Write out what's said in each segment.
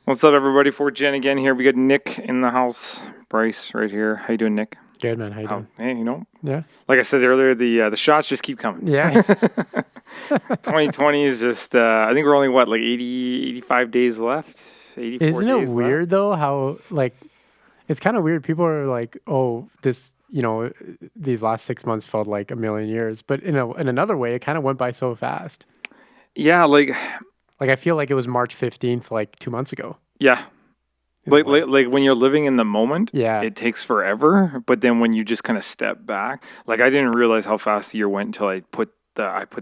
What's up, everybody? 4thGen again here. We got Nick in the house. Bryce right here. How you doing, Nick? Good, man. How you doing? Hey, Yeah. like I said earlier, the shots just keep coming. Yeah. 2020 is just, I think we're only, like 85 days left? 84 Isn't days it weird, left? though, how, it's kind of weird. People are like, oh, these last 6 months felt like a million years. But in another way, it kind of went by so fast. Yeah, Like, I feel like it was March 15th, like 2 months ago. yeah. Like when you're living in the moment, Yeah. it takes forever. But then when you just kind of step back, like I didn't realize how fast the year went until I put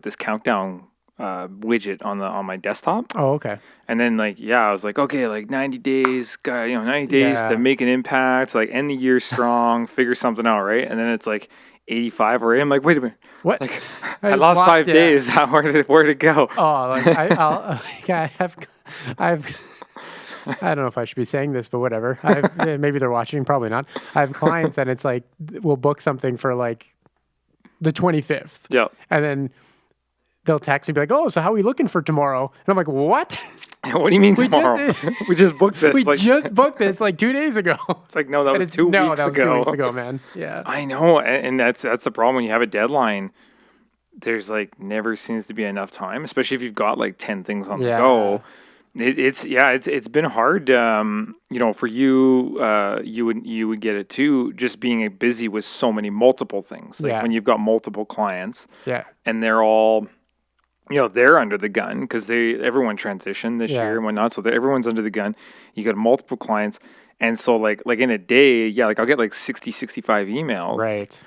this countdown widget on my desktop. Oh, okay. And then I was like, okay, like 90 days, 90 days to Yeah. make an impact, like end the year strong, figure something out, right? And then it's like 85 already. I'm like, wait a minute, What? like I I just lost lost- 5 days. Where'd it go? Oh, like, I don't know if I should be saying this, but whatever. Maybe they're watching, probably not. I have clients and it's like, we'll book something for like the 25th. Yeah. And then they'll text me and be like, oh, so how are we looking for tomorrow? And I'm like, what? What do you mean tomorrow? We just booked this. We like, just booked this like 2 days ago. it's like, no, that And was it's- 2 no, weeks that was ago. 2 weeks ago, man. Yeah. I know, and that's the problem when you have a deadline. There's like never seems to be enough time, especially if you've got like 10 things on the go. It's been hard. For you, you would get it too. Just being busy with so many multiple things, like Yeah. when you've got multiple clients, Yeah. and they're all, they're under the gun because everyone transitioned this Yeah. year and whatnot, so everyone's under the gun. You got multiple clients, and so like in a day, like I'll get like 60, 65 emails, Right.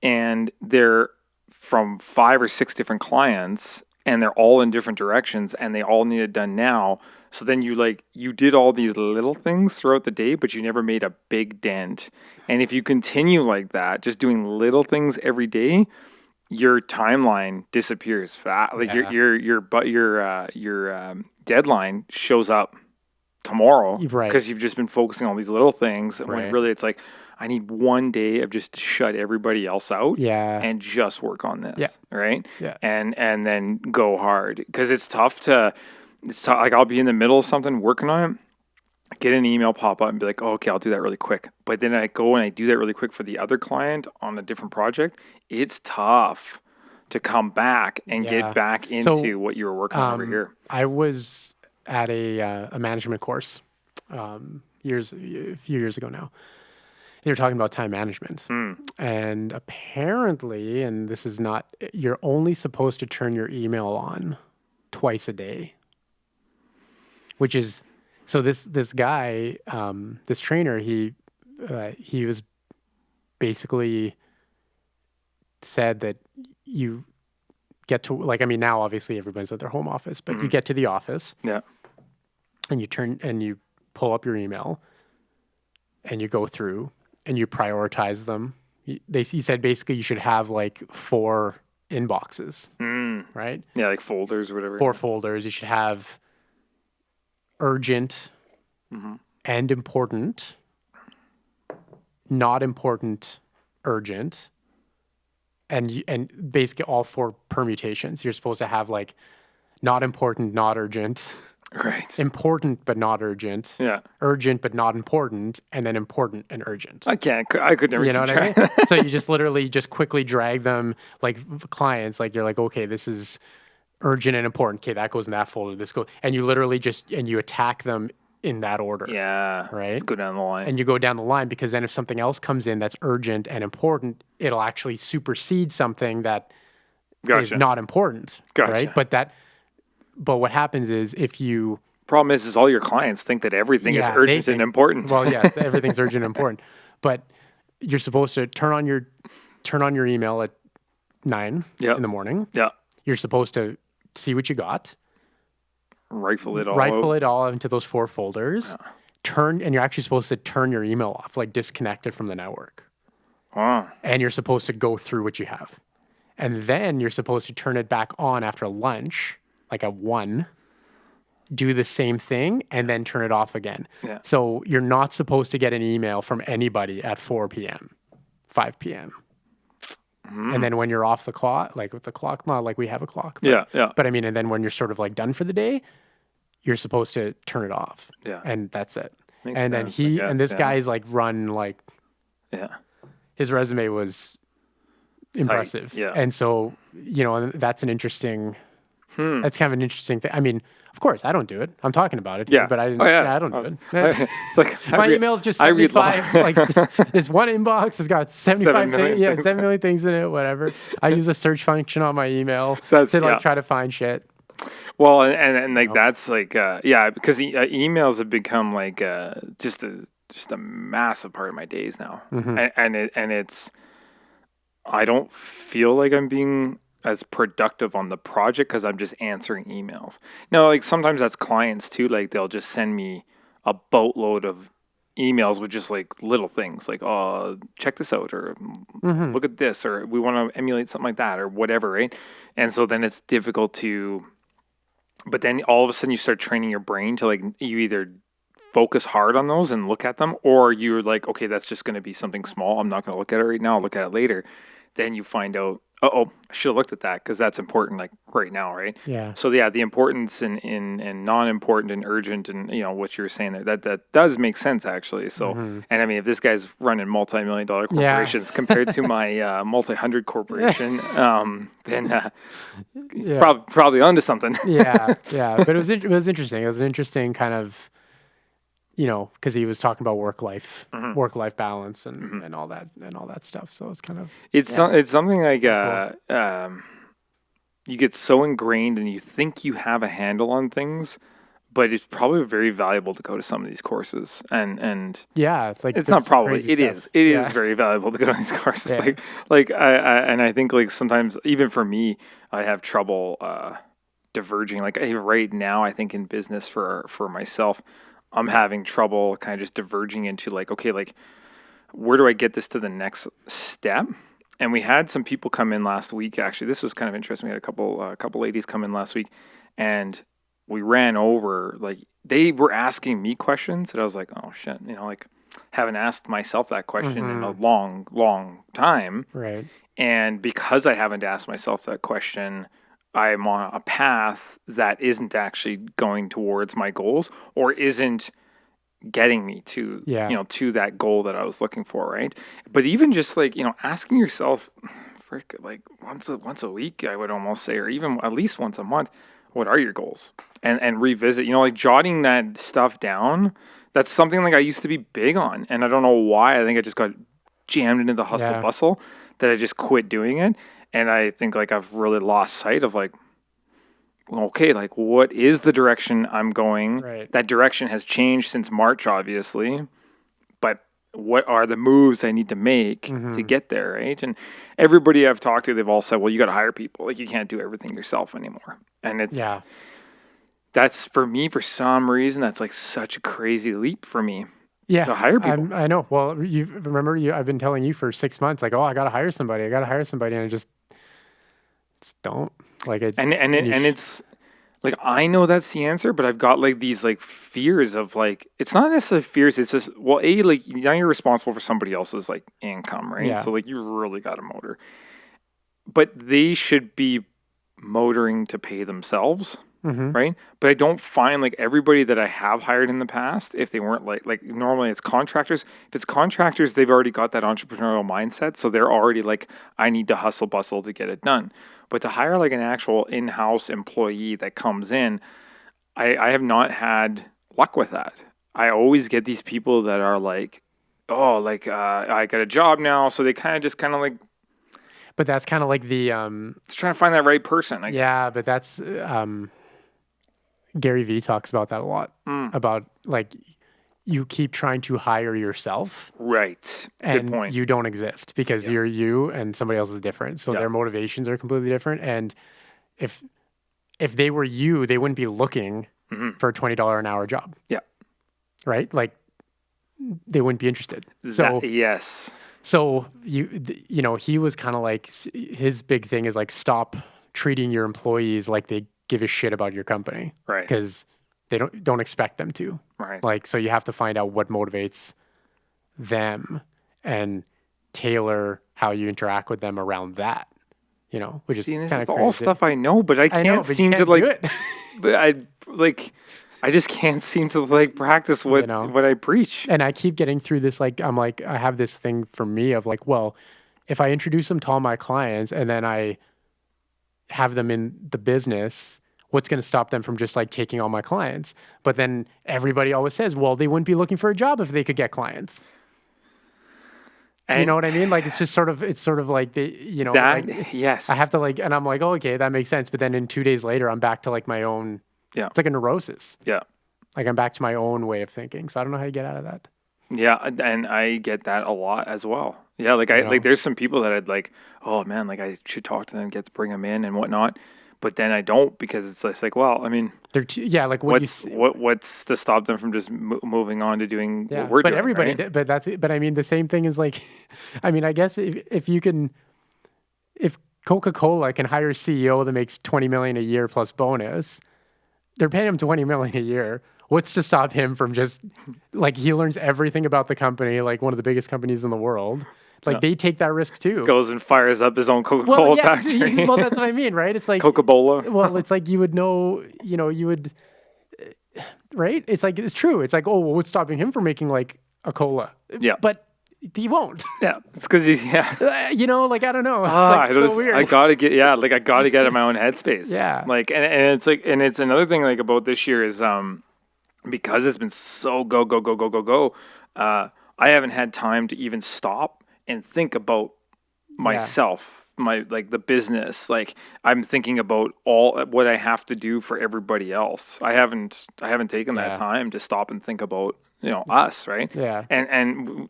and they're from 5 or 6 different clients, and they're all in different directions, and they all need it done now. So then you did all these little things throughout the day, but you never made a big dent. And if you continue like that, just doing little things every day, your timeline disappears fast. Like Yeah. your deadline shows up tomorrow Right. because you've just been focusing on these little things. When Right. really it's like, I need one day of just to shut everybody else out Yeah. and just work on this. Yeah. Right. Yeah. And then go hard because it's tough. Like I'll be in the middle of something working on it, get an email pop up and be like, oh, okay, I'll do that really quick. But then I go and I do that really quick for the other client on a different project. It's tough to come back and Yeah. get back into what you were working on over here. I was at a management course a few years ago now. They were talking about time management. And apparently, and this is not, you're only supposed to turn your email on twice a day. Which is, so this guy, this trainer, he was basically said that you get to, now obviously everyone's at their home office, but you get to the office. Yeah. And you pull up your email and you go through and you prioritize them. He said basically you should have like 4 inboxes, right? Yeah, like folders or whatever. 4 folders. You should have urgent and important, not important, urgent, and basically all 4 permutations. You're supposed to have like not important, not urgent, Right. important but not urgent, Yeah. urgent but not important, and then important and urgent. I could never You know keep what I track. mean? So you just literally just quickly drag them, like clients, like you're like, okay, this is urgent and important. Okay, that goes in that folder. This goes, and you literally and you attack them in that order. Yeah. Right. Let's go down the line. And you go down the line because then if something else comes in that's urgent and important, it'll actually supersede something that is Gotcha. not important. Gotcha. Right. But what happens is if you Problem is all your clients think that everything is Yeah, urgent they and think- important. Well, yes, everything's urgent and important. But you're supposed to turn on your email at 9 Yep. in the morning. Yeah. You're supposed to see what you got, Rifle it all. rifle out. it all into those 4 folders, and you're actually supposed to turn your email off, like disconnect it from the network. Wow. And you're supposed to go through what you have. And then you're supposed to turn it back on after lunch, like at 1, do the same thing, and then turn it off again. Yeah. So you're not supposed to get an email from anybody at 4 p.m., 5 p.m. And then when you're off the clock, like with the clock, not like we have a clock. But, Yeah. But I mean, and then when you're sort of like done for the day, you're supposed to turn it off. Yeah. And that's it. Makes And then sense, I guess, this yeah. guy's like run like, Yeah. his resume was impressive. yeah. And so, and that's an interesting, Hmm. that's kind of an interesting thing. I mean, of course, I don't do it. I'm talking about it, Yeah. but I didn't. Oh, yeah. I don't do it. It's like My email's just I read 75. Like this one inbox has got 75 things. Yeah, 7 million things in it. Whatever. I use a search function on my email to try to find shit. Well, and like that's like because emails have become like just a massive part of my days now, and it's I don't feel like I'm being as productive on the project because I'm just answering emails. No, like sometimes that's clients too. Like they'll just send me a boatload of emails with just like little things like, oh, check this out, or look at this, or we want to emulate something like that, or whatever, right? And so then it's difficult to, but then all of a sudden you start training your brain to like, you either focus hard on those and look at them, or you're like, okay, that's just going to be something small. I'm not going to look at it right now. I'll look at it later. Then you find out, I should have looked at that because that's important, like right now, right? Yeah. So yeah, the importance in non-important and urgent, and what you were saying that does make sense actually. So, and I mean, if this guy's running multi-million-dollar corporations compared to my multi-hundred corporation, then probably onto something. yeah. But it was interesting. It was an interesting kind of, because he was talking about work-life balance and all that stuff. So it's kind of it's something like you get so ingrained and you think you have a handle on things, but it's probably very valuable to go to some of these courses and like it's not probably it is very valuable to go to these courses. I think like sometimes even for me I have trouble diverging. Like right now I think in business for myself I'm having trouble kind of just diverging into like, okay, like where do I get this to the next step? And we had some people come in last week. Actually, this was kind of interesting. We had a couple ladies come in last week, and we ran over. Like they were asking me questions that I was like, oh shit, like haven't asked myself that question in a long, long time. Right. And because I haven't asked myself that question, I'm on a path that isn't actually going towards my goals or isn't getting me to to that goal that I was looking for, right? But even just like asking yourself, like once a week, I would almost say, or even at least once a month, what are your goals? And revisit, like jotting that stuff down. That's something like I used to be big on, and I don't know why. I think I just got jammed into the hustle bustle that I just quit doing it. And I think like I've really lost sight of like, okay, like what is the direction I'm going? Right. That direction has changed since March, obviously, but what are the moves I need to make to get there, right? And everybody I've talked to, they've all said, well, you got to hire people. Like you can't do everything yourself anymore. And it's, that's for me, for some reason, that's like such a crazy leap for me. Yeah, to hire people. I know. Well, you remember, I've been telling you for 6 months, like, oh, I got to hire somebody, and I just don't like it. And it's like I know that's the answer, but I've got like these like fears of like it's not necessarily fears. It's just like now you're responsible for somebody else's like income, right? Yeah. So like you really got a motor, but they should be motoring to pay themselves. Right. But I don't find like everybody that I have hired in the past, if they weren't like normally it's contractors. If it's contractors, they've already got that entrepreneurial mindset. So they're already like, I need to hustle bustle to get it done. But to hire like an actual in-house employee that comes in, I have not had luck with that. I always get these people that are like, oh, like I got a job now. So they kind of like. But that's kind of like the. It's trying to find that right person, I guess. Yeah, but that's. Gary Vee talks about that a lot, about like you keep trying to hire yourself. Right. And good point. You don't exist because you're you and somebody else is different. So their motivations are completely different. And if they were you, they wouldn't be looking for a $20 an hour job. Yeah. Right? Like they wouldn't be interested. So yes. So he was kind of like, his big thing is like, stop treating your employees like they give a shit about your company, right? Because they don't expect them to, right? Like, so you have to find out what motivates them and tailor how you interact with them around that, which is kind of all stuff I know, but I can't seem to like. But I just can't seem to like practice you know. what I preach. And I keep getting through this, like, I'm like, I have this thing for me of like, well, if I introduce them to all my clients and then I have them in the business, what's going to stop them from just like taking all my clients? But then everybody always says, well, they wouldn't be looking for a job if they could get clients. You know And what I mean? Like, it's sort of like like yes, I have to like, and I'm like, oh, okay, that makes sense. But then in 2 days later, I'm back to like my own, yeah, it's like a neurosis. yeah. Like I'm back to my own way of thinking. So I don't know how you get out of that. Yeah, and I get that a lot as well. Yeah, You know? there's some people that I'd like, oh man, like I should talk to them, get to bring them in and whatnot, but then I don't because it's just like, well, I mean, Yeah, like what you what's to stop them from just moving on to doing yeah, what we're but doing, everybody right? did, but that's it. But I mean, the same thing is like, I mean, I guess if you can, if Coca-Cola can hire a CEO that makes 20 million a year plus bonus, they're paying him 20 million a year. What's to stop him from just like he learns everything about the company, like one of the biggest companies in the world. Like Yeah. they take that risk too. Goes and fires up his own Well, Coca-Cola yeah, factory. well, that's what I mean, right? It's like, Coca-Cola. well, it's like you would know, you would, right? It's like, it's true. It's like, oh, well, what's stopping him from making like a cola? Yeah. But he won't. Yeah, it's because he's yeah. Like, I don't know. Ah, Like, so weird. I gotta get like I gotta get in my own headspace. Yeah. Like and it's like and it's another thing like about this year is because it's been so go. I haven't had time to even stop and think about myself, my like the business. Like I'm thinking about all what I have to do for everybody else. I haven't taken that time to stop and think about us, right? Yeah. And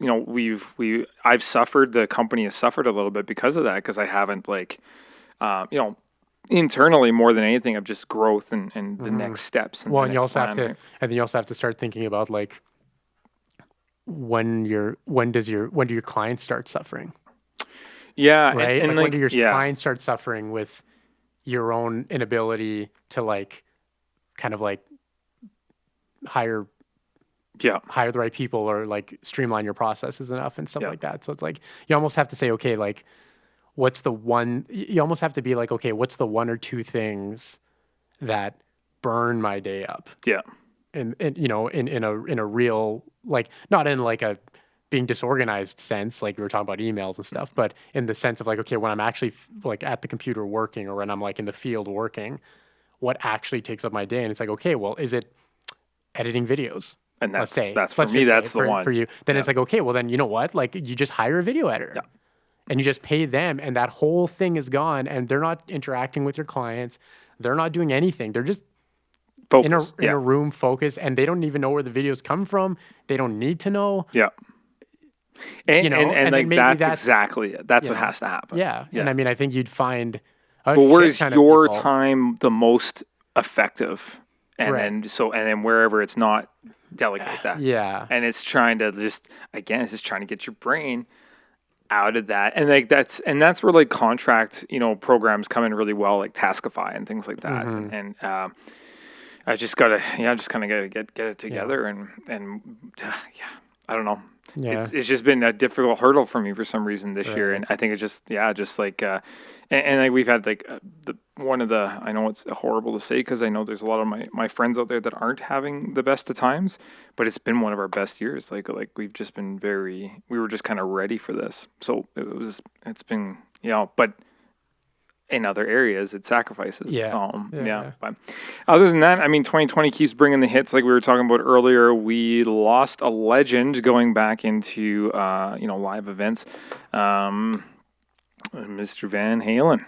I've suffered, the company has suffered a little bit because of that, because I haven't like internally, more than anything, of just growth and the next steps. And Well, the and you next also plan, have to, right? and then you also have to start thinking about like when do your clients start suffering, Yeah, right? and Like when like do your clients start suffering with your own inability to like kind of like hire yeah, the right people or like streamline your processes enough and stuff yeah, like that. So it's like you almost have to say, okay, like what's the one? You almost have to be like, okay, what's the one or two things that burn my day up? yeah, And in a real, like, not in like a being disorganized sense, like we were talking about emails and stuff, but in the sense of like, okay, when I'm actually like at the computer working or when I'm like in the field working, what actually takes up my day? And it's like, okay, well, is it editing videos? and Let's say, that's for let's me. just say That's the one. for you. Then Yeah, it's like, okay, well then you know what? Like you just hire a video editor. yeah, And you just pay them, and that whole thing is gone, and they're not interacting with your clients. They're not doing anything. They're just focus. in a room focused, and they don't even know where the videos come from. They don't need to know. Yeah. And And like then maybe that's exactly it. That's what has to happen. Yeah. Yeah. And I mean, I think you'd find a Well, where shit is ton of your people. time the most effective? And Right. then wherever it's not, delegate that. Yeah. And it's trying to it's just trying to get your brain out of that. And like that's where like contract, programs come in really well, like Taskify and things like that. Mm-hmm. And I just gotta just kind of gotta get it together and I don't know. Yeah. It's just been a difficult hurdle for me for some reason this year, Right. and I think it's just like and like we've had like I know it's horrible to say because I know there's a lot of my friends out there that aren't having the best of times, but it's been one of our best years. Like we've just been we were just kind of ready for this, so it's been but in other areas, it sacrifices. Yeah. So, Yeah. But other than that, I mean, 2020 keeps bringing the hits like we were talking about earlier. We lost a legend going back into, live events. Mr. Van Halen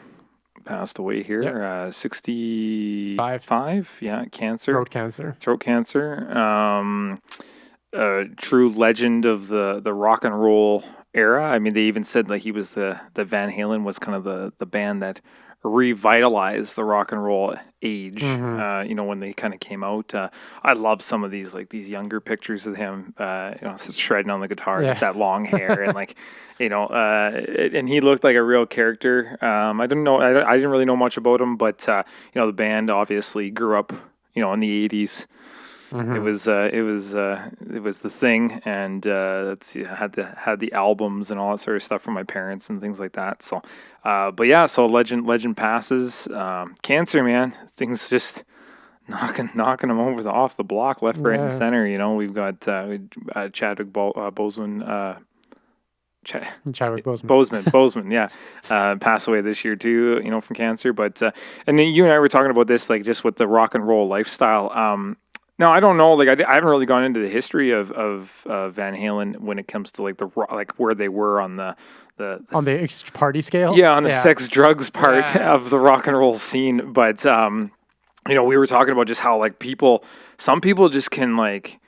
passed away here, Yep. 65. Yeah, cancer. Throat cancer. True legend of the rock and roll era. I mean, they even said like he was the Van Halen was kind of the band that revitalized the rock and roll age. Mm-hmm. When they kind of came out. I love some of these younger pictures of him, shredding on the guitar, with that long hair and and he looked like a real character. I didn't know, I didn't really know much about him, but the band obviously grew up, in the 80s. Mm-hmm. It was the thing, and had the albums and all that sort of stuff from my parents and things like that. So, so legend passes. Cancer, man, things just knocking them over off the block, left, right, and Yeah. center. You know, we've got Chadwick Boseman. Chadwick Boseman. Boseman, yeah, passed away this year too, you know, from cancer. But and then you and I were talking about this, like just with the rock and roll lifestyle. Now I don't know, like I haven't really gone into the history of Van Halen when it comes to like like where they were on the On the party scale? yeah, on the sex drugs part Yeah. of the rock and roll scene. But you know, we were talking about just how like some people just can like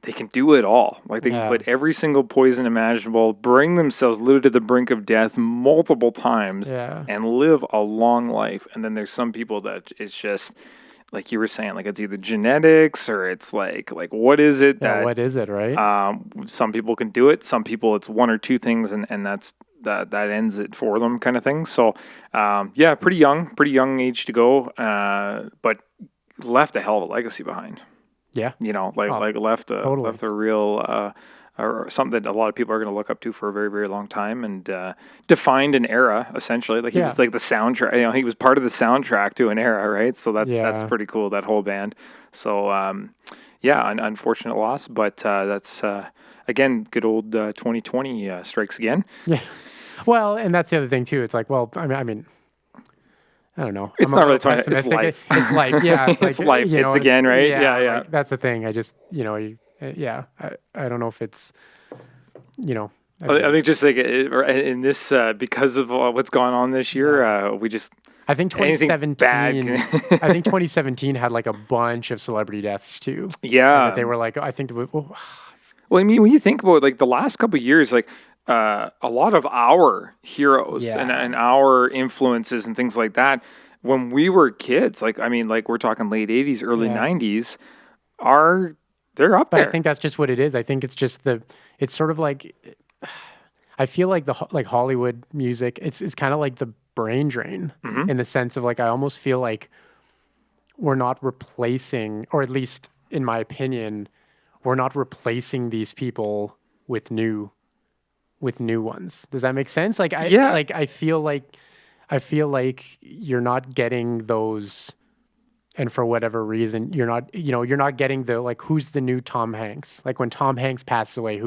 they can do it all. Like they can Yeah. put every single poison imaginable, bring themselves literally to the brink of death multiple times, Yeah. and live a long life. And then there's some people that it's just like you were saying, like it's either genetics or it's like what is it Yeah, that what is it, right? some people can do it. Some people it's one or two things, and that ends it for them, kind of thing. So yeah, pretty young age to go, but left a hell of a legacy behind. Yeah. You know, Oh, like totally. left a real or something that a lot of people are going to look up to for a very, very long time, and defined an era essentially. Like he Yeah. was like the soundtrack. You know, he was part of the soundtrack to an era, right? So that's Yeah. pretty cool. That whole band. So yeah, an unfortunate loss, but that's again good old 2020 strikes again. Yeah. Well, and that's the other thing too. It's like, well, I mean, I don't know. It's I'm a not really little 20. It's pessimistic. life. It's life. Yeah. It's like, It's life. you know, It's again, right? Yeah. like, that's the thing. I just, you know, yeah. I don't know if it's, you know, I think just like in this because of what's gone on this year, we just I think anything 2017. bad. I think 2017 had like a bunch of celebrity deaths too. Yeah. That they were like, I think, well, Well, I mean, when you think about like the last couple of years, like a lot of our heroes Yeah. and our influences and things like that, when we were kids, like I mean, like we're talking late '80s, early Yeah. '90s, they're up but there. I think that's just what it is. I think it's just it's sort of like, I feel like like Hollywood music, it's kind of like the brain drain Mm-hmm. in the sense of like, I almost feel like we're not replacing, or at least in my opinion, we're not replacing these people with new ones. Does that make sense? Like Yeah. I feel like you're not getting those, and for whatever reason, you're not getting the, like, who's the new Tom Hanks? Like when Tom Hanks passes away,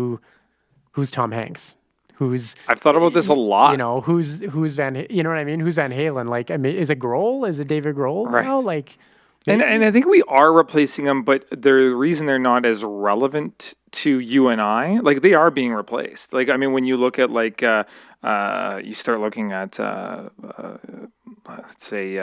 who's Tom Hanks? Who's, I've thought about this a lot. you know, who's you know what I mean? Who's Van Halen? Like, I mean, is it Grohl? Is it David Grohl? Right. now? Like, And I think we are replacing them, but the reason they're not as relevant to you and I, like they are being replaced. Like I mean, when you look at like you start looking at let's say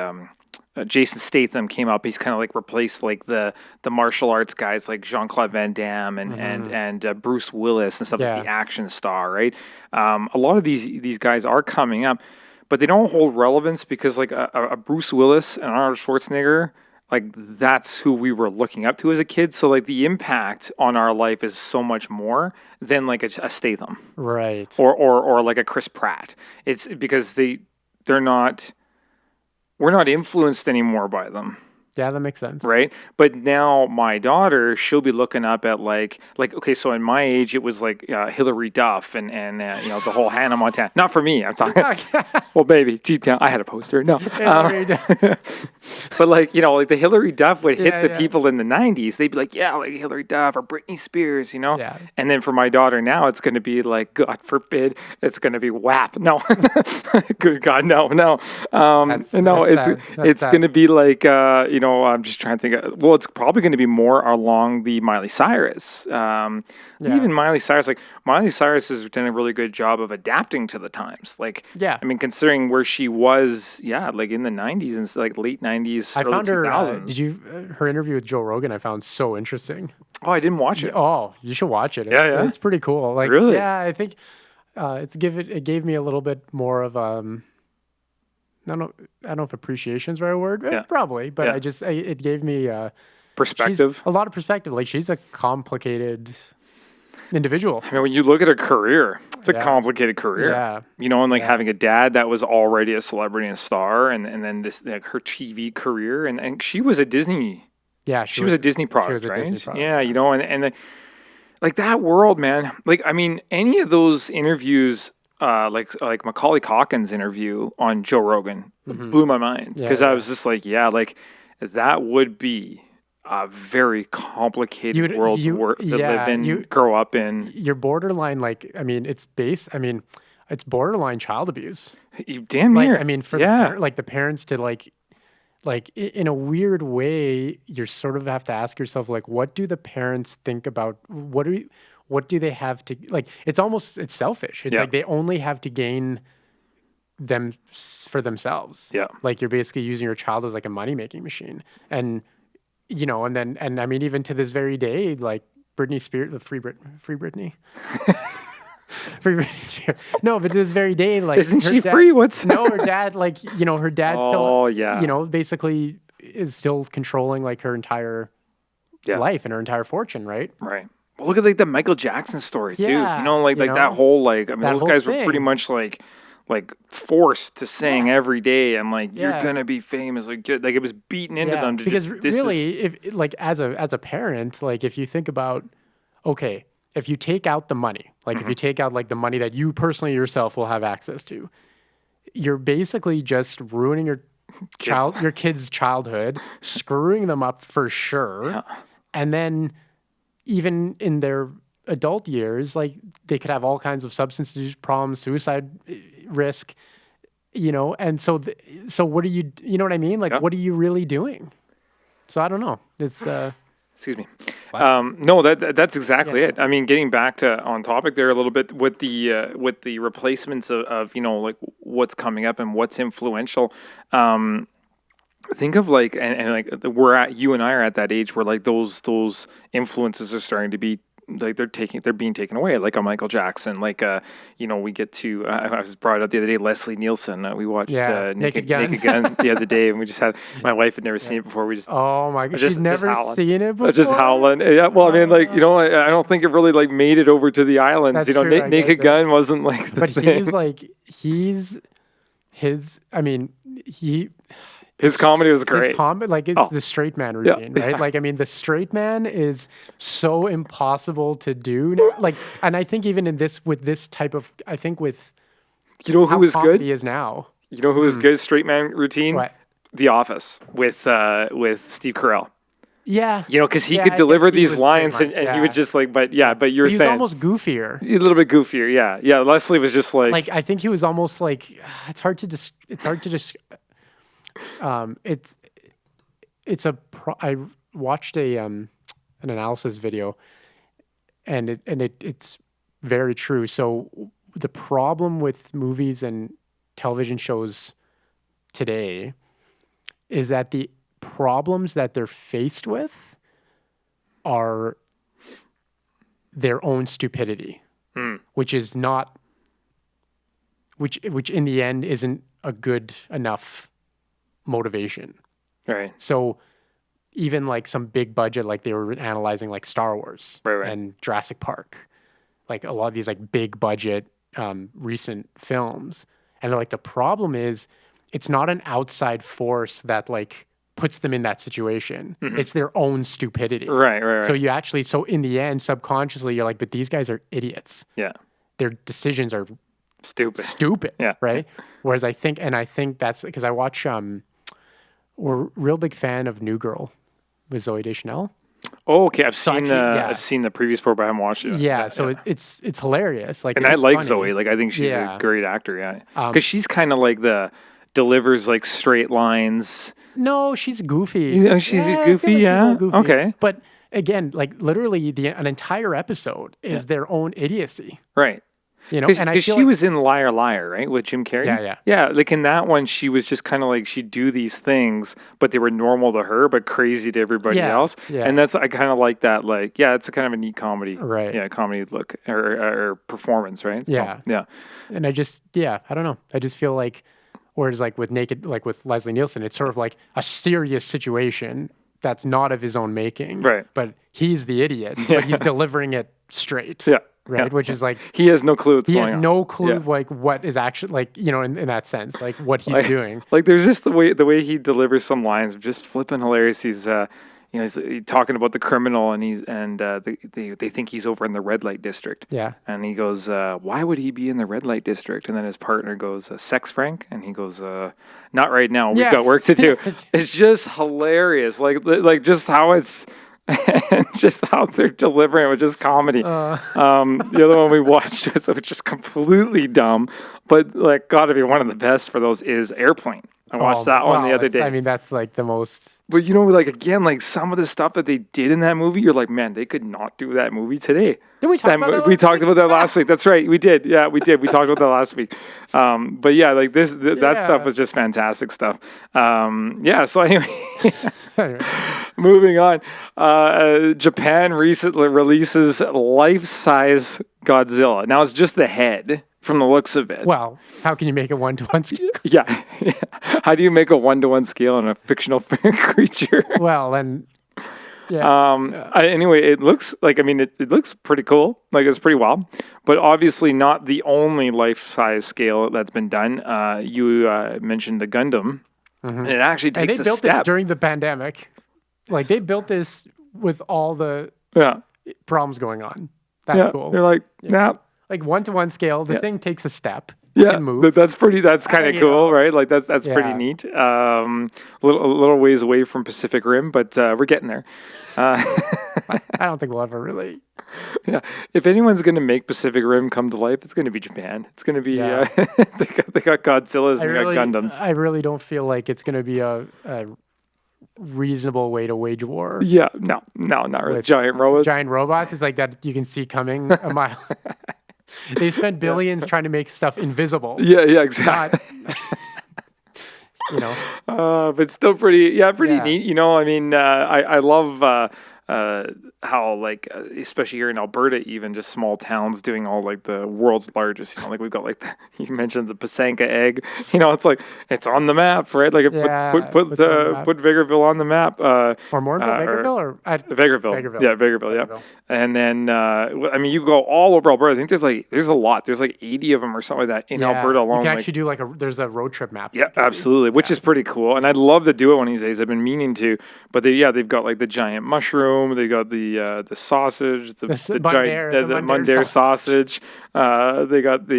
Jason Statham came up. He's kind of like replaced like the martial arts guys like Jean-Claude Van Damme and Bruce Willis and stuff like Yeah. the action star, right? A lot of these guys are coming up, but they don't hold relevance because like a Bruce Willis and Arnold Schwarzenegger, like that's who we were looking up to as a kid. So like the impact on our life is so much more than like a Statham right. or like a Chris Pratt. It's because we're not influenced anymore by them. Yeah, that makes sense. Right. But now my daughter, she'll be looking up at like, okay, so in my age, it was like Hillary Duff and you know, the whole Hannah Montana. Not for me. I'm talking, well, baby, deep down, I had a poster. No. But like, you know, like the Hillary Duff would hit the people in the 90s. They'd be like, yeah, like Hillary Duff or Britney Spears, you know? Yeah. And then for my daughter now, it's going to be like, God forbid, it's going to be WAP. No. Good God, no. It's going to be like, you know, I'm just trying to think. Well, it's probably going to be more along the Miley Cyrus. Even Miley Cyrus, like Miley Cyrus has done a really good job of adapting to the times. Like, Yeah. I mean, considering where she was, like in the 90s and like late 90s, I early found her. 2000s. Did you her interview with Joe Rogan? I found so interesting. Oh, I didn't watch it. Oh, you should watch it. Yeah. It's pretty cool. Like, Really? Yeah, I think it gave me a little bit more of I don't know if appreciation is the right word. Probably, but it gave me Perspective. a lot of perspective. Like, she's a complicated individual. I mean, when you look at her career, it's a complicated career. Yeah. You know, and like having a dad that was already a celebrity and a star, and then this like her TV career, and she was a Disney. Yeah, She was a Disney product, a right? Disney product. Yeah, you know, and like that world, man. Like, I mean, any of those interviews, like Macaulay Culkin's interview on Joe Rogan, blew my mind because I was just like, like that would be a very complicated You world you to live yeah, in, grow up in. you're borderline like I mean it's borderline child abuse. You damn Like I near. mean for the Yeah. parent like the parents to in a weird way you sort of have to ask yourself like what do the parents think about what do they have to like it's selfish. It's Yeah. like they only have to gain them for themselves. Yeah. Like you're basically using your child as like a money making machine. And and I mean even to this very day like Britney Spears, the free Britney. Free Britney Spears. No, but to this very day like Isn't her she dad, free? What's no, her dad like her dad Oh, still yeah. basically is still controlling like her entire Yeah. life and her entire fortune, right? Right. Well, look at like the Michael Jackson story too. Yeah, Like that whole like I mean that those whole guys were pretty thing. much like forced to sing Yeah. every day and like you're Yeah. gonna be famous like it was beaten into Yeah, them to because just this really, if like as a parent, like if you think about, okay, if you take out the money, like if you take out like the money that you personally yourself will have access to, you're basically just ruining your kid's childhood, screwing them up for sure, Yeah. and then even in their adult years, like they could have all kinds of substance use problems, suicide risk. And so what are you know what I mean? Like, Yeah. what are you really doing? So I don't know. It's Excuse me. What? No, that's exactly Yeah. it. I mean, getting back to on topic there a little bit with the replacements of like what's coming up and what's influential. Think of like and like you and I are at that age where like those influences are starting to be like they're being taken away, like a Michael Jackson, like we get to I was brought up the other day Leslie Nielsen. We watched Naked Gun. Naked Gun the other day, and we just had my wife had never seen it before. We just oh my god, she's never howling. seen it before. Just howling. Yeah, well, I mean, like I don't think it really like made it over to the islands. That's true, I Naked guess, Gun wasn't like the but thing. His comedy was great. Like it's the straight man routine, right? Yeah. Like I mean, the straight man is so impossible to do now. Like, and I think even with this type of, I think with You know who how was good? comedy is now. You know who was good? Straight man routine. What? The Office with Steve Carell. Yeah. Because he Yeah, I could guess deliver he these was lines straight and line, he yeah. would just like, but you were But he was saying almost goofier. a little bit goofier. Yeah. Leslie was just like Like I think he was almost like it's hard to just I watched an analysis video and it's very true. So the problem with movies and television shows today is that the problems that they're faced with are their own stupidity, which is not which in the end isn't a good enough motivation. right. So even like some big budget, like they were analyzing like Star Wars Right. and Jurassic Park, like a lot of these like big budget recent films. And they're like, the problem is it's not an outside force that like puts them in that situation. It's their own stupidity. Right. So in the end, subconsciously, you're like, but these guys are idiots. Yeah. Their decisions are Stupid. Yeah. right? Whereas I think that's because I watch we're a real big fan of New Girl with Zooey Deschanel. Oh, okay. I've actually, seen the previous four, but I haven't watched it. Yeah, so it's hilarious. Like, And it I is like funny. Zoe. Like I think she's Yeah. a great actor. Yeah. Because she's kind of like delivers like straight lines. No, she's goofy. You know, she's I feel goofy, like she's a yeah? little goofy. Okay. But again, like literally, an entire episode is their own idiocy. Right. And I Because feel she like, was in Liar Liar, right, with Jim Carrey. Yeah. Yeah, like in that one, she was just kind of like she'd do these things, but they were normal to her, but crazy to everybody else. Yeah. And I kind of like that. Like, yeah, it's a kind of a neat comedy, Right. Yeah, comedy look or performance, right? So, Yeah. yeah, and I don't know. I just feel like, whereas like with Leslie Nielsen, it's sort of like a serious situation that's not of his own making. Right. But he's the idiot, but he's delivering it straight. yeah, Right. yeah. Which is like, He has no clue what's he going has on. no clue Yeah. like what is actually like, in that sense, like what he's doing. Like there's just the way he delivers some lines, just flipping hilarious. he's talking about the criminal, and they think he's over in the red light district. Yeah. And he goes, "Why would he be in the red light district?" And then his partner goes, "Sex, Frank?" And he goes, "Not right now. We've got work to do." It's just hilarious, like just how it's. And just how they're delivering it with just comedy. The other one we watched was just completely dumb, but like got to be one of the best for those is Airplane. I watched that one the other day. I mean, that's like the most. But like again, like some of the stuff that they did in that movie, you're like, man, they could not do that movie today. Did we talk about that? We talked about that last week. That's right, we did. Yeah, we did. We talked about that last week. But yeah, like that stuff was just fantastic stuff. Yeah. So anyway, moving on. Japan recently releases life-size Godzilla. Now it's just the head. From the looks of it. Well, how can you make a 1-to-1 scale? Yeah. How do you make a 1-to-1 scale on a fictional creature? Well, then, yeah. Anyway, it looks like, it looks pretty cool. Like, it's pretty wild. But obviously not the only life-size scale that's been done. You mentioned the Gundam. Mm-hmm. And it actually takes a step. And they built this during the pandemic. Like, they built this with all the problems going on. That's cool. They're like, nah. Like 1-to-1 scale, the thing takes a step. Yeah, can move. That's kind of cool, right? Like that's pretty neat. A little ways away from Pacific Rim, but we're getting there. I don't think we'll ever really. Yeah, if anyone's going to make Pacific Rim come to life, it's going to be Japan. It's going to be they got Godzillas and they got Gundams. I really don't feel like it's going to be a reasonable way to wage war. Yeah, no, not really. Giant robots is like that you can see coming a mile. They spent billions trying to make stuff invisible. Yeah, exactly. But still pretty neat. I love how like especially here in Alberta, even just small towns doing all like the world's largest. Like we've got like you mentioned the Pasanka egg. It's like it's on the map, right? Like put Vegreville on the map. Or Mornville, Vegreville. Yeah, Vegreville. Yeah. And then you go all over Alberta. I think there's a lot. There's like 80 of them or something like that in Alberta alone. You can actually do there's a road trip map. Yeah, absolutely, which is pretty cool. And I'd love to do it one of these days. I've been meaning to, but they've got like the giant mushroom. They got the sausage, the Mundare sausage. They got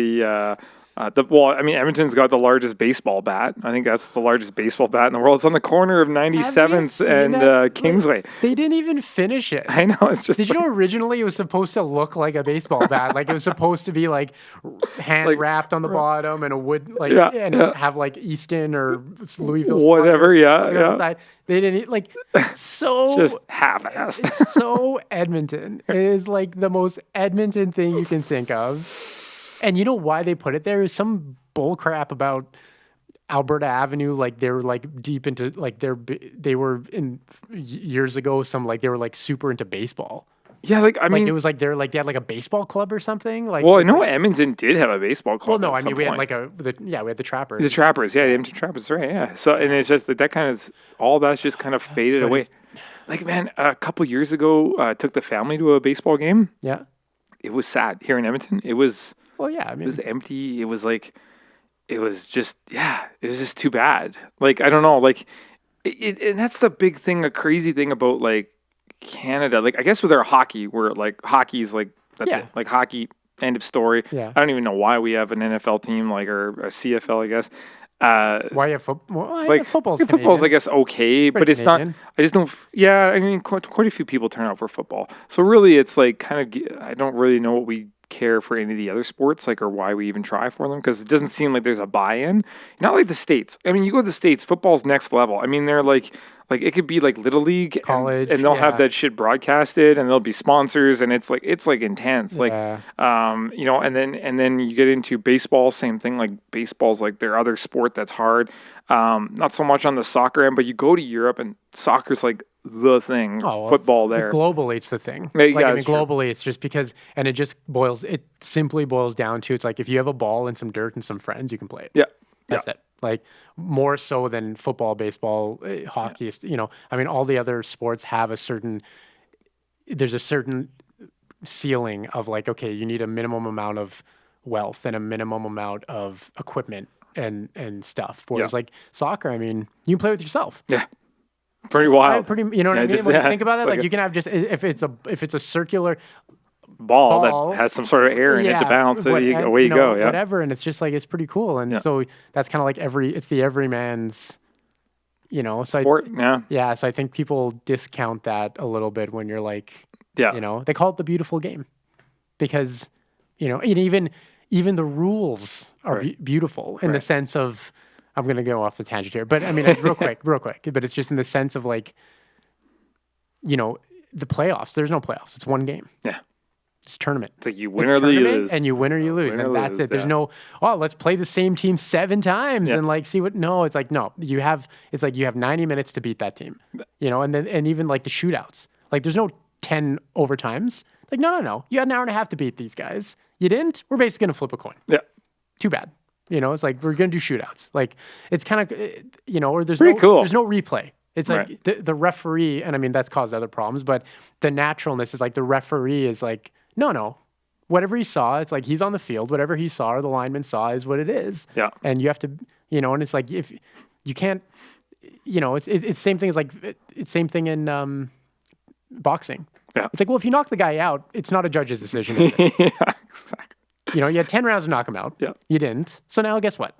Edmonton's got the largest baseball bat. I think that's the largest baseball bat in the world. It's on the corner of 97th and Kingsway. They didn't even finish it. I know. It's just. Did you know originally it was supposed to look like a baseball bat? Like it was supposed to be like hand wrapped on the bottom and a wood have like Easton or Louisville. Whatever. Yeah. They didn't so just half-assed. It's so Edmonton. It is like the most Edmonton thing you can think of. And you know why they put it there? Is some bull crap about Alberta Avenue. Like they were like deep into they were in years ago. They were like super into baseball. Yeah, it was like they had like a baseball club or something. Like, well, I know Edmonton did have a baseball club. Well, no, we had we had the Trappers. The Trappers, the Edmonton Trappers, right? Yeah. So, and it's just that kind of all that's just kind of faded away. Like, man, a couple years ago, I took the family to a baseball game. Yeah. It was sad here in Edmonton. It was. Well, yeah. It was empty. It was just too bad. Like, I don't know. Like, and that's the big thing, a crazy thing about like Canada. Like, I guess with our hockey, where like hockey's like that's it. Like hockey, end of story. Yeah. I don't even know why we have an NFL team or a CFL, I guess. Why you have football? Well, football's I guess okay, but it's Canadian. Not. I just don't. Yeah, I mean, quite a few people turn out for football. So really, it's like kind of. I don't really know what we care for any of the other sports, or why we even try for them, because it doesn't seem like there's a buy-in. Not like the States. I mean, you go to the States, football's next level. I mean, they're like it could be like Little League, college, and they'll have that shit broadcasted, and there'll be sponsors, and it's intense. Yeah. And then you get into baseball, same thing. Like baseball's like their other sport that's hard. Not so much on the soccer end, but you go to Europe and soccer's like the thing. Football there. Globally, it's the thing. Globally, it's just because, and it simply boils down to, it's like if you have a ball and some dirt and some friends, you can play it. Yeah. That's it. Like more so than football, baseball, hockey. I mean, all the other sports have there's a certain ceiling of like, okay, you need a minimum amount of wealth and a minimum amount of equipment and stuff. Whereas like soccer, I mean, you can play with yourself. Yeah. Pretty wild. You know what I mean? Just, When you think about it, like like you can have just if it's a circular ball ball, that has some sort of air in it to bounce it, away you go. Yeah. Whatever, and it's just like it's pretty cool. And so that's kind of like it's the everyman's, so sport. yeah. So I think people discount that a little bit when you're like, Yeah. they call it the beautiful game because, and even the rules are beautiful in the sense of, I'm going to go off the tangent here, but I mean, real quick, but it's just in the sense of like, the playoffs, there's no playoffs. It's one game. Yeah. It's tournament. It's like you win or you lose. And you win or you lose. And that's it. There's no, let's play the same team 7 times and like see what, no, it's like, no, it's like you have 90 minutes to beat that team, and even like the shootouts, like there's no 10 overtimes. Like, no. You had an hour and a half to beat these guys. You didn't? We're basically going to flip a coin. Yeah. Too bad. It's like, we're going to do shootouts. Like, it's kind of, or there's cool. There's no replay. It's like the referee, and I mean, that's caused other problems, but the naturalness is like the referee is like, no. Whatever he saw, it's like he's on the field. Whatever he saw or the lineman saw is what it is. Yeah. And you have to, and it's like, if you can't, it's same thing as like, it's same thing in boxing. Yeah. It's like, well, if you knock the guy out, it's not a judge's decision. Yeah, exactly. You had 10 rounds to knock him out. Yeah. You didn't. So now guess what?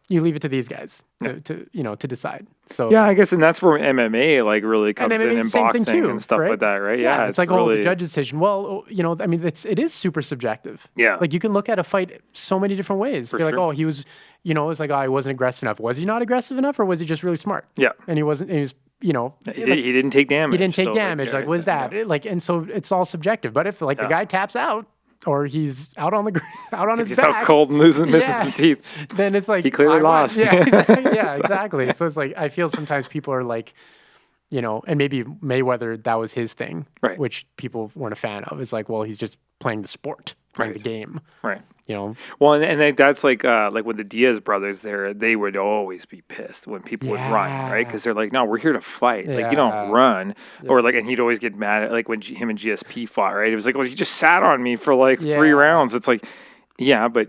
You leave it to these guys to decide. So yeah, I guess, and that's where MMA like really comes in, and boxing too, and stuff like that, right? Yeah, it's like really... the judge's decision. Well, I mean, it is super subjective. Yeah, like you can look at a fight so many different ways. You're like, oh, he was, it's like, oh, he wasn't aggressive enough. Was he not aggressive enough, or was he just really smart? Yeah, and he wasn't. He was, he didn't take damage. He didn't take damage. Like, what is that? Yeah. And so it's all subjective. But if the guy taps out, or he's out on his back. He's out cold and missing some teeth. Then it's like he clearly lost. Yeah, exactly. So it's like I feel sometimes people are like, and maybe Mayweather, that was his thing, right? Which people weren't a fan of. It's like, well, he's just playing the sport, playing the game, right? Well, and that's like with the Diaz brothers, they would always be pissed when people would run, right? Because they're like, no, we're here to fight. Like, you don't run. Or like, and he'd always get mad at like when him and GSP fought, right? It was like, well, you just sat on me for like 3 rounds. It's like, yeah, but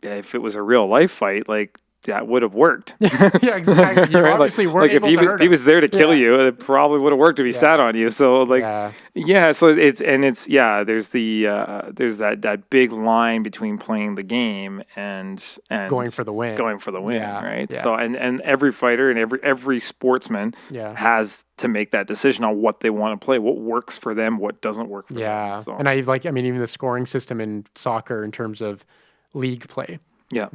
if it was a real life fight, like that would have worked. Yeah, exactly. You obviously weren't able to hurt him. If he was there to kill you, it probably would have worked if he sat on you. So like, so there's that big line between playing the game and going for the win, right? Yeah. So and every fighter and every sportsman has to make that decision on what they want to play, what works for them, what doesn't work for them. Yeah. So. And even the scoring system in soccer in terms of league play. Yeah.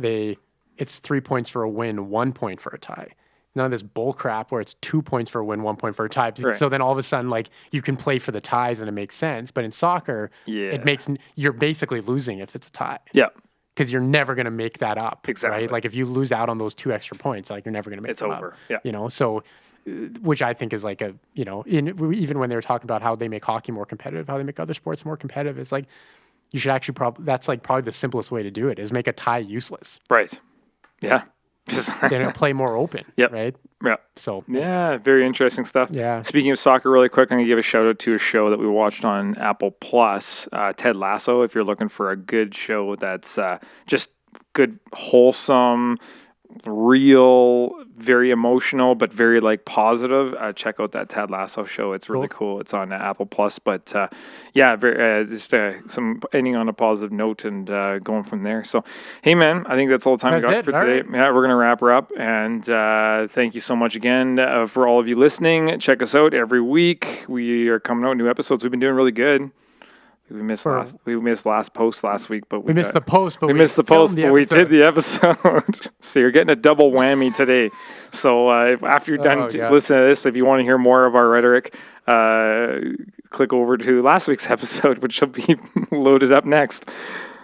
It's 3 points for a win, 1 point for a tie. None of this bull crap where it's 2 points for a win, 1 point for a tie. Right. So then all of a sudden, like, you can play for the ties and it makes sense. But in soccer, you're basically losing if it's a tie. Yeah. Because you're never going to make that up. Exactly. Right? Like, if you lose out on those 2 extra points, like, you're never going to make it up. It's over. Yeah. So, which I think is like even when they were talking about how they make hockey more competitive, how they make other sports more competitive, it's like, you should actually that's like probably the simplest way to do it is make a tie useless. Right. Yeah. Then play more open. Yep. Right. Yeah. So. Yeah. Very interesting stuff. Yeah. Speaking of soccer, really quick, I'm gonna give a shout out to a show that we watched on Apple Plus, Ted Lasso. If you're looking for a good show that's just good, wholesome, real, very emotional, but very like positive, check out that Ted Lasso show. It's really cool. It's on Apple Plus, but just some ending on a positive note and going from there. So, hey man, I think that's all the time we got for today. Right. Yeah, we're gonna wrap her up, and thank you so much again for all of you listening. Check us out every week. We are coming out with new episodes. We've been doing really good. We missed last post last week, but we missed the post, but we did the episode. So you're getting a double whammy today. So after you're done listening to this, if you want to hear more of our rhetoric, click over to last week's episode, which will be loaded up next.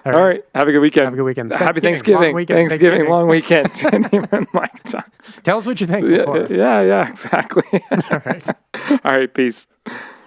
All right. Have a good weekend. Have a good weekend. Happy Thanksgiving. Thanksgiving, long weekend. Tell us what you think. Yeah, exactly. All right. All right. Peace.